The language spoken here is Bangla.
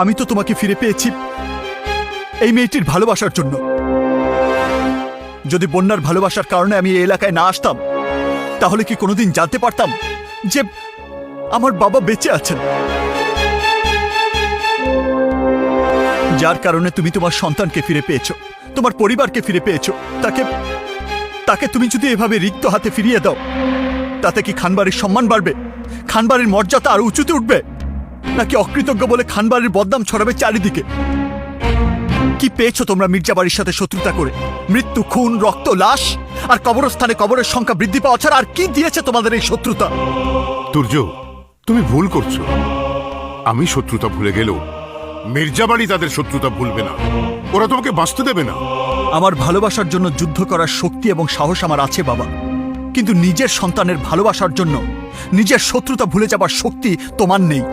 আমি তো তোমাকে ফিরে পেয়েছি এই মেয়েটির ভালোবাসার জন্য। যদি বন্যার ভালোবাসার কারণে আমি এই এলাকায় না আসতাম, তাহলে কি কোনোদিন জানতে পারতাম যে আমার বাবা বেঁচে আছেন? যার কারণে তুমি তোমার সন্তানকে ফিরে পেয়েছো, তোমার পরিবারকে ফিরে পেয়েছো, তাকে তুমি যদি এভাবে রিক্ত হাতে ফিরিয়ে দাও, তাতে কি খানবাড়ির সম্মান বাড়বে? খানবাড়ির মর্যাদা আরো উঁচুতে উঠবে? নাকি অকৃতজ্ঞ বলে খানবাড়ির বদনাম ছড়াবে চারিদিকে? কি পেয়েছো তোমরা মির্জা বাড়ির সাথে শত্রুতা করে? মৃত্যু, খুন, রক্ত, লাশ আর কবরস্থানে কবরের সংখ্যা বৃদ্ধি পাওয়া ছাড়া আর কি দিয়েছে তোমাদের এই শত্রুতা? তুর্য, তুমি ভুল করছো। আমি শত্রুতা ভুলে গেলেও মির্জা বাড়ি তাদের শত্রুতা ভুলবে না। ওরা তোমাকে বাঁচতে দেবে না। আমার ভালোবাসার জন্য যুদ্ধ করার শক্তি এবং সাহস আমার আছে বাবা, কিন্তু নিজের সন্তানের ভালোবাসার জন্য নিজের শত্রুতা ভুলে যাবার শক্তি তোমার নেই।